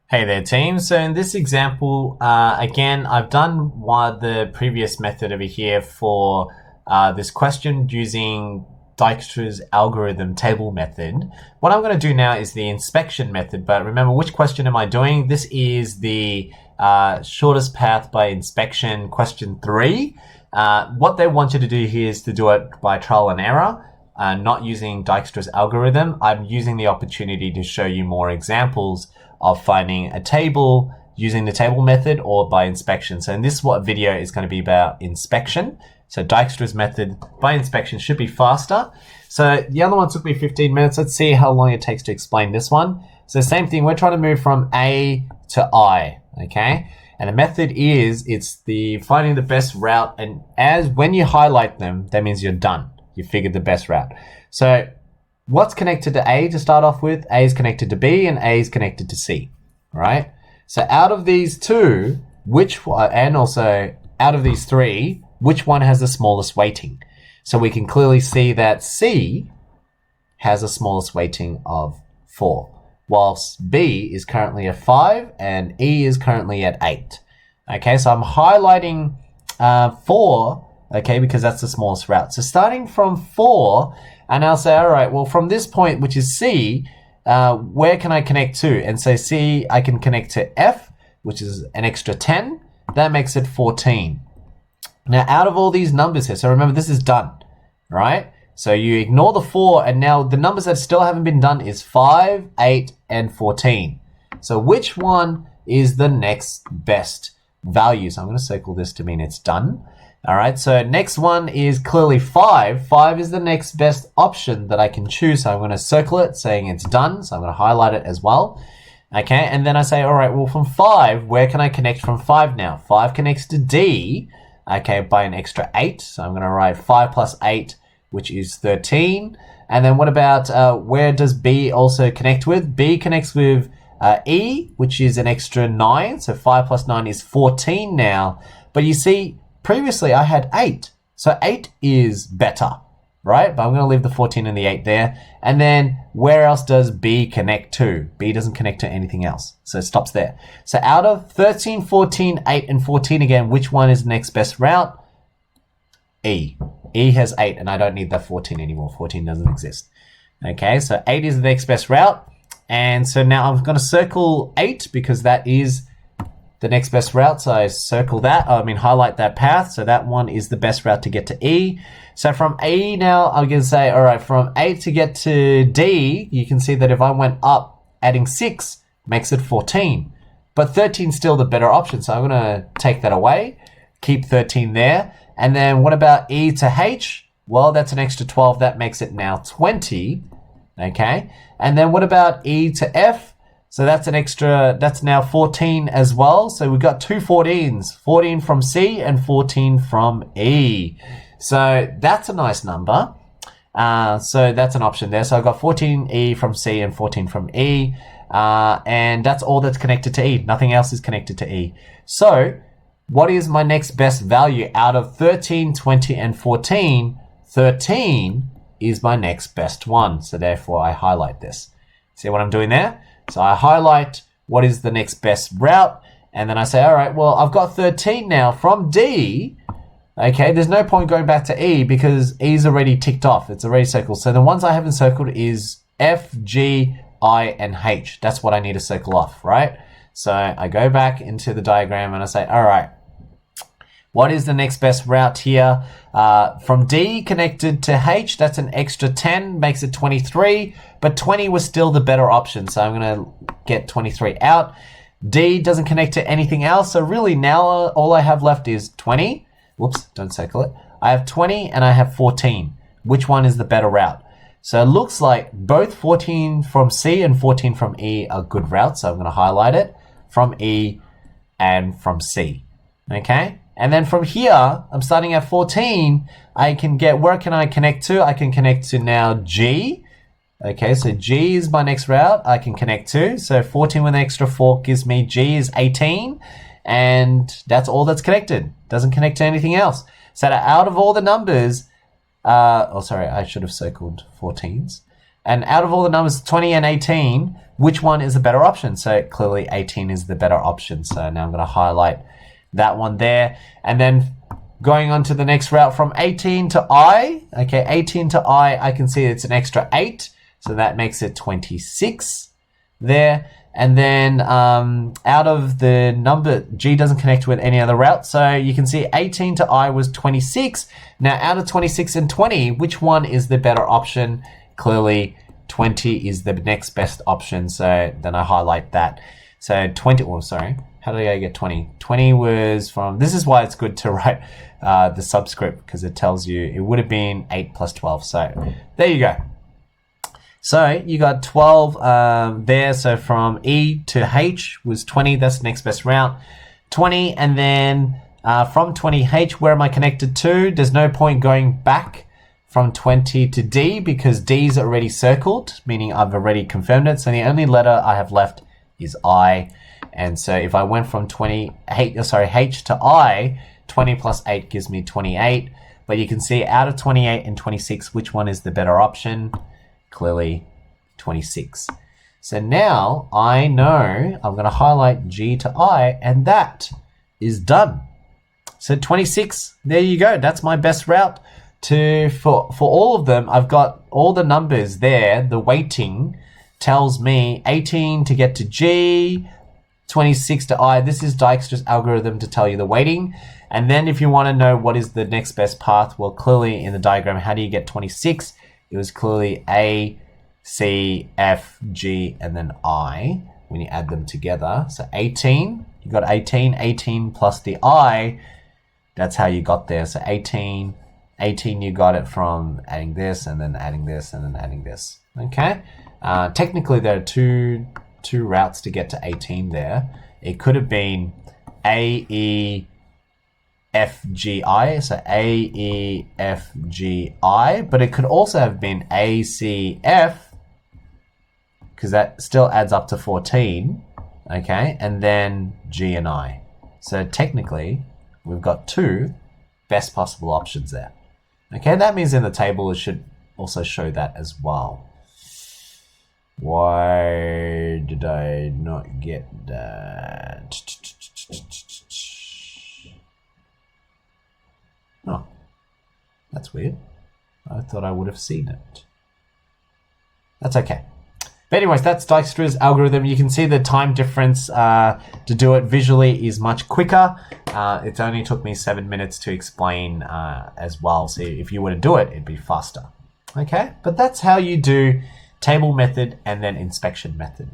Hey there team, so in this example, again, I've done the previous method over here for this question using Dijkstra's algorithm table method. What I'm going to do now is the inspection method, but remember, which question am I doing? This is the shortest path by inspection, question 3. What they want you to do here is to do it by trial and error. Not using Dijkstra's algorithm. I'm using the opportunity to show you more examples of finding a table using the table method or by inspection. So in this video is going to be about inspection. So Dijkstra's method by inspection should be faster. So the other one took me 15 minutes. Let's see how long it takes to explain this one. So same thing, we're trying to move from A to I, okay? And the method is, it's the finding the best route, and when you highlight them, that means you're done. You figured the best route. So what's connected to A to start off with? A is connected to B and A is connected to C, right? So out of these two, and also out of these three, which one has the smallest weighting? So we can clearly see that C has the smallest weighting of 4, whilst B is currently at 5 and E is currently at 8. Okay, so I'm highlighting 4, okay, because that's the smallest route. So starting from 4, and I'll say, all right, well, from this point, which is C, where can I connect to? And so C, I can connect to F, which is an extra 10. That makes it 14. Now, out of all these numbers here, so remember, this is done, right? So you ignore the 4, and now the numbers that still haven't been done is 5, 8, and 14. So which one is the next best value? So I'm going to circle this to mean it's done. All right, so next one is clearly 5. 5 is the next best option that I can choose. So I'm going to circle it saying it's done. So I'm going to highlight it as well. Okay, and then I say, all right, well, from 5, where can I connect from 5 now? 5 connects to D, okay, by an extra 8. So I'm going to write 5 plus 8, which is 13. And then what about where does B also connect with? B connects with E, which is an extra 9. So 5 plus 9 is 14 now. But you see, previously I had 8. So 8 is better, right? But I'm going to leave the 14 and the 8 there. And then where else does B connect to? B doesn't connect to anything else. So it stops there. So out of 13, 14, 8, and 14 again, which one is the next best route? E. E has 8 and I don't need that 14 anymore. 14 doesn't exist. Okay, so 8 is the next best route. And so now I'm going to circle 8 because that is the next best route. So I circle that, highlight that path. So that one is the best route to get to E. So from E now, I'm going to say, all right, from 8 to get to D, you can see that if I went up, adding 6 makes it 14. But 13 is still the better option. So I'm going to take that away, keep 13 there. And then what about E to H? Well, that's an extra 12. That makes it now 20. Okay. And then what about E to F? So that's that's now 14 as well. So we've got two 14s, 14 from C and 14 from E. So that's a nice number. So that's an option there. So I've got 14E from C and 14 from E. And that's all that's connected to E. Nothing else is connected to E. So what is my next best value out of 13, 20, and 14? 13 is my next best one. So therefore I highlight this. See what I'm doing there? So I highlight what is the next best route, and then I say, all right, well, I've got 13 now from D. Okay, there's no point going back to E because E is already ticked off. It's already circled. So the ones I haven't circled is F, G, I, and H. That's what I need to circle off, right? So I go back into the diagram and I say, all right, what is the next best route here? From D connected to H, that's an extra 10, makes it 23, but 20 was still the better option. So I'm going to get 23 out. D doesn't connect to anything else. So really now all I have left is 20. Whoops, don't circle it. I have 20 and I have 14. Which one is the better route? So it looks like both 14 from C and 14 from E are good routes. So I'm going to highlight it from E and from C. Okay. And then from here, I'm starting at 14. I can get, where can I connect to? I can connect to now G. Okay, so G is my next route I can connect to. So 14 with an extra 4 gives me G is 18. And that's all that's connected. Doesn't connect to anything else. So out of all the numbers, I should have circled 14s. And out of all the numbers, 20 and 18, which one is the better option? So clearly 18 is the better option. So now I'm going to highlight that one there. And then going on to the next route from 18 to I. Okay, 18 to I can see it's an extra 8. So that makes it 26 there. And then out of the number, G doesn't connect with any other route. So you can see 18 to I was 26. Now out of 26 and 20, which one is the better option? Clearly 20 is the next best option. So then I highlight that. So 20, oh, sorry. How did I get 20? 20 was from, this is why it's good to write the subscript, because it tells you it would have been 8 plus 12. So there you go. So you got 12 there. So from E to H was 20. That's the next best route. 20. And then from 20H, where am I connected to? There's no point going back from 20 to D because D is already circled, meaning I've already confirmed it. So the only letter I have left is I. And so if I went from H to I, 20 plus 8 gives me 28. But you can see out of 28 and 26, which one is the better option? Clearly 26. So now I know I'm going to highlight G to I, and that is done. So 26, there you go. That's my best route. For all of them, I've got all the numbers there. The weighting tells me 18 to get to G, 26 to I. This is Dijkstra's algorithm to tell you the weighting. And then if you want to know what is the next best path, well, clearly in the diagram, how do you get 26? It was clearly A, C, F, G, and then I when you add them together. So 18, you got 18, 18 plus the I, that's how you got there. So 18, you got it from adding this and then adding this and then adding this. Okay. Technically, there are two routes to get to 18 there. It could have been A, E, F, G, I. So A, E, F, G, I. But it could also have been A, C, F, because that still adds up to 14. Okay. And then G and I. So technically, we've got two best possible options there. Okay. That means in the table, it should also show that as well. Why did I not get that? Oh, that's weird. I thought I would have seen it. That's okay. But anyways, that's Dijkstra's algorithm. You can see the time difference to do it visually is much quicker. It only took me 7 minutes to explain as well. So if you were to do it, it'd be faster. Okay, but that's how you do table method and then inspection method.